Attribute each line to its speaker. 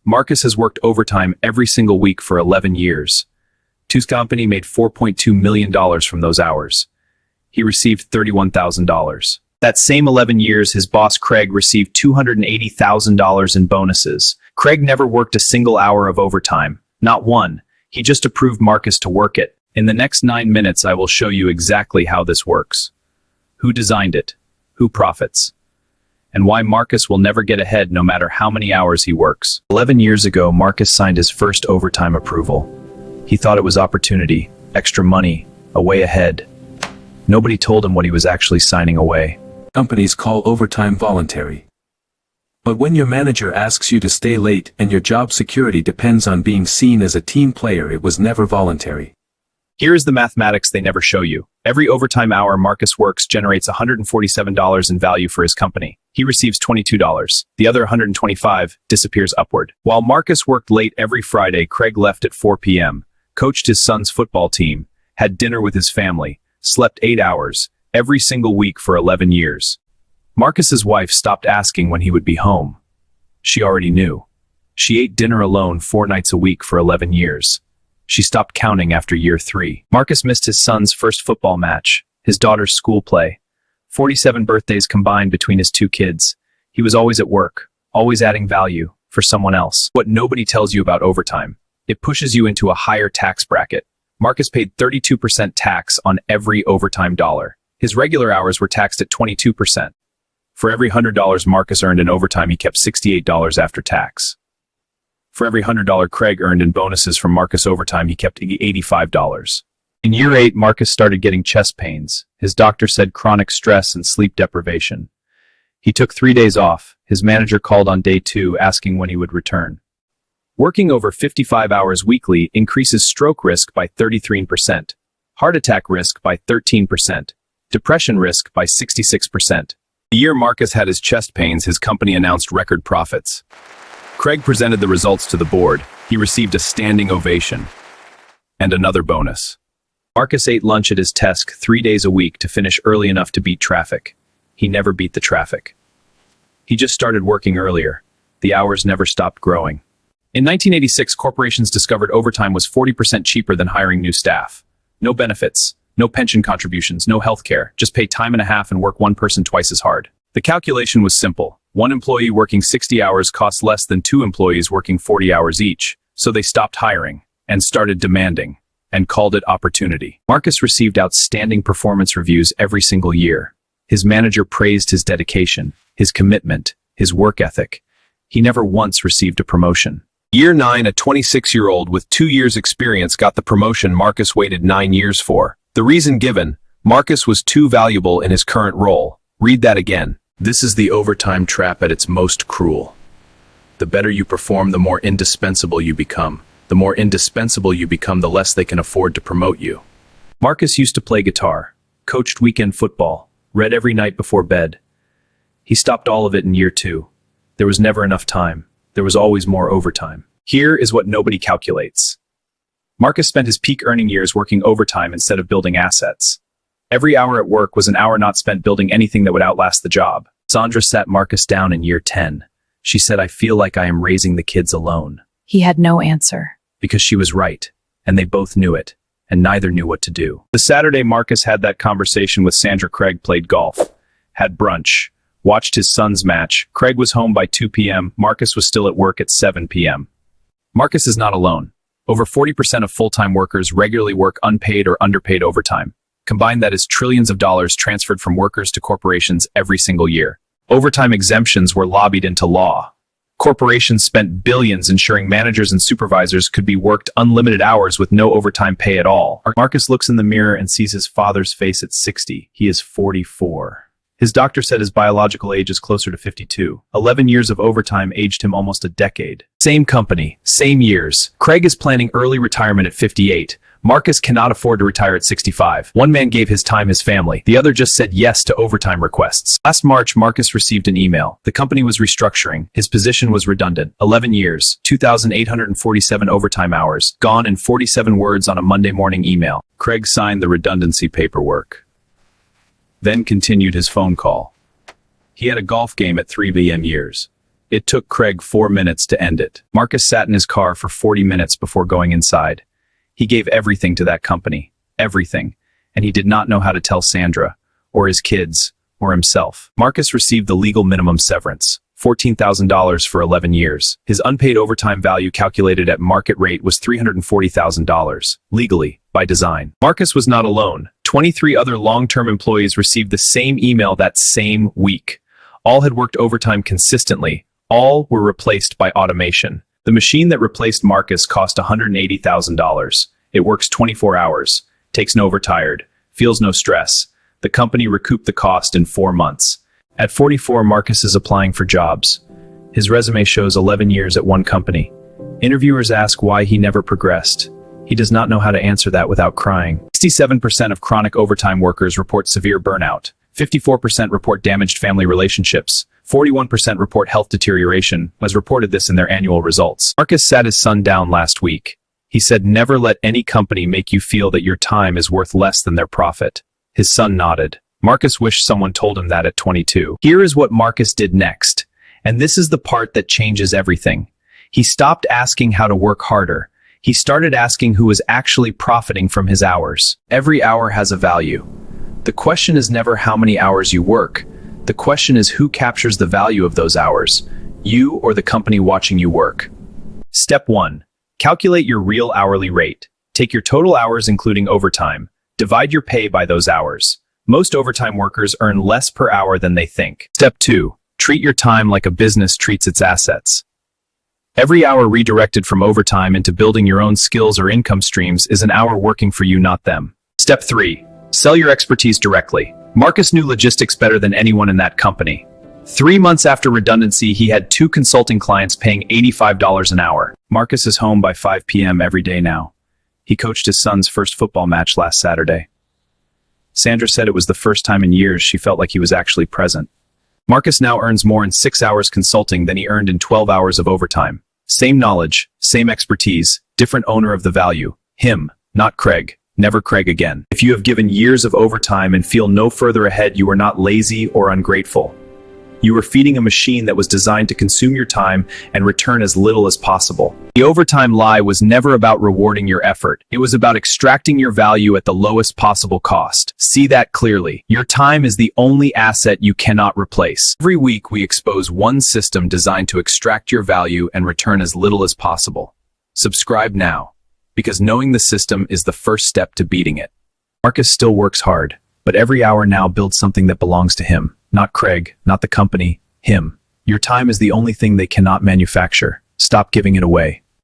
Speaker 1: Marcus has worked overtime every single week for 11 years. His company made $4.2 million from those hours. He received $31,000. That same 11 years, his boss Craig received $280,000 in bonuses. Craig never worked a single hour of overtime. Not one. He just approved Marcus to work it. In the next 9 minutes, I will show you exactly how this works. Who designed it? Who profits? And why Marcus will never get ahead no matter how many hours he works. 11 years ago, Marcus signed his first overtime approval. He thought it was opportunity, extra money, a way ahead. Nobody told him what he was actually signing away.
Speaker 2: Companies call overtime voluntary. But when your manager asks you to stay late and your job security depends on being seen as a team player, it was never voluntary.
Speaker 1: Here is the mathematics they never show you. Every overtime hour Marcus works generates $147 in value for his company. He receives $22. The other $125 disappears upward. While Marcus worked late every Friday, Craig left at 4 p.m., coached his son's football team, had dinner with his family, slept 8 hours, every single week for 11 years. Marcus's wife stopped asking when he would be home. She already knew. She ate dinner alone 4 nights a week for 11 years. She stopped counting after year 3. Marcus missed his son's first football match, his daughter's school play. 47 birthdays combined between his 2 kids. He was always at work, always adding value for someone else. What nobody tells you about overtime: it pushes you into a higher tax bracket. Marcus paid 32% tax on every overtime dollar. His regular hours were taxed at 22%. For every $100 Marcus earned in overtime, he kept $68 after tax. For every $100 Craig earned in bonuses from Marcus overtime, he kept $85. In year 8, Marcus started getting chest pains. His doctor said chronic stress and sleep deprivation. He took 3 days off. His manager called on day 2 asking when he would return. Working over 55 hours weekly increases stroke risk by 33%, heart attack risk by 13%, depression risk by 66%. The year Marcus had his chest pains, his company announced record profits. Craig presented the results to the board. He received a standing ovation and another bonus. Marcus ate lunch at his desk 3 days a week to finish early enough to beat traffic. He never beat the traffic. He just started working earlier. The hours never stopped growing. In 1986, corporations discovered overtime was 40% cheaper than hiring new staff. No benefits, no pension contributions, no health care. Just pay time and a half and work one person twice as hard. The calculation was simple. One employee working 60 hours costs less than 2 employees working 40 hours each. So they stopped hiring and started demanding and called it opportunity. Marcus received outstanding performance reviews every single year. His manager praised his dedication, his commitment, his work ethic. He never once received a promotion. Year 9, a 26-year-old with 2 years experience got the promotion Marcus waited 9 years for. The reason given: Marcus was too valuable in his current role. Read that again. This is the overtime trap at its most cruel. The better you perform, the more indispensable you become. The more indispensable you become, the less they can afford to promote you. Marcus used to play guitar, coached weekend football, read every night before bed. He stopped all of it in year 2. There was never enough time. There was always more overtime. Here is what nobody calculates. Marcus spent his peak earning years working overtime instead of building assets. Every hour at work was an hour not spent building anything that would outlast the job. Sandra sat Marcus down in year 10. She said, "I feel like I am raising the kids alone."
Speaker 3: He had no answer.
Speaker 1: Because she was right, and they both knew it, and neither knew what to do. The Saturday Marcus had that conversation with Sandra, Craig played golf, had brunch, watched his son's match. Craig was home by 2 p.m. Marcus was still at work at 7 p.m. Marcus is not alone. Over 40% of full-time workers regularly work unpaid or underpaid overtime. Combined, that is trillions of dollars transferred from workers to corporations every single year. Overtime exemptions were lobbied into law. Corporations spent billions ensuring managers and supervisors could be worked unlimited hours with no overtime pay at all. Marcus looks in the mirror and sees his father's face at 60. He is 44. His doctor said his biological age is closer to 52. 11 years of overtime aged him almost a decade. Same company, same years. Craig is planning early retirement at 58. Marcus cannot afford to retire at 65. One man gave his time his family. The other just said yes to overtime requests. Last March, Marcus received an email. The company was restructuring. His position was redundant. 11 years, 2,847 overtime hours, gone in 47 words on a Monday morning email. Craig signed the redundancy paperwork. Then continued his phone call. He had a golf game at 3 p.m. years. It took Craig 4 minutes to end it. Marcus sat in his car for 40 minutes before going inside. He gave everything to that company. Everything. And he did not know how to tell Sandra, or his kids, or himself. Marcus received the legal minimum severance, $14,000 for 11 years. His unpaid overtime value calculated at market rate was $340,000, legally, by design. Marcus was not alone. 23 other long-term employees received the same email that same week. All had worked overtime consistently. All were replaced by automation. The machine that replaced Marcus cost $180,000. It works 24 hours, takes no overtired, feels no stress. The company recouped the cost in 4 months. At 44, Marcus is applying for jobs. His resume shows 11 years at one company. Interviewers ask why he never progressed. He does not know how to answer that without crying. 67% of chronic overtime workers report severe burnout. 54% report damaged family relationships. 41% report health deterioration, has reported this in their annual results. Marcus sat his son down last week. He said, "Never let any company make you feel that your time is worth less than their profit." His son nodded. Marcus wished someone told him that at 22. Here is what Marcus did next. And this is the part that changes everything. He stopped asking how to work harder. He started asking who was actually profiting from his hours. Every hour has a value. The question is never how many hours you work. The question is who captures the value of those hours, you or the company watching you work. Step 1. Calculate your real hourly rate. Take your total hours including overtime. Divide your pay by those hours. Most overtime workers earn less per hour than they think. Step 2. Treat your time like a business treats its assets. Every hour redirected from overtime into building your own skills or income streams is an hour working for you, not them. Step 3. Sell your expertise directly. Marcus knew logistics better than anyone in that company. 3 months after redundancy, he had 2 consulting clients paying $85 an hour. Marcus is home by 5 p.m. every day now. He coached his son's first football match last Saturday. Sandra said it was the first time in years she felt like he was actually present. Marcus now earns more in 6 hours consulting than he earned in 12 hours of overtime. Same knowledge, same expertise, different owner of the value. Him, not Craig. Never Craig again. If you have given years of overtime and feel no further ahead, you are not lazy or ungrateful. You are feeding a machine that was designed to consume your time and return as little as possible. The overtime lie was never about rewarding your effort. It was about extracting your value at the lowest possible cost. See that clearly. Your time is the only asset you cannot replace. Every week, we expose one system designed to extract your value and return as little as possible. Subscribe now, because knowing the system is the first step to beating it. Marcus still works hard, but every hour now builds something that belongs to him. Not Craig, not the company, him. Your time is the only thing they cannot manufacture. Stop giving it away.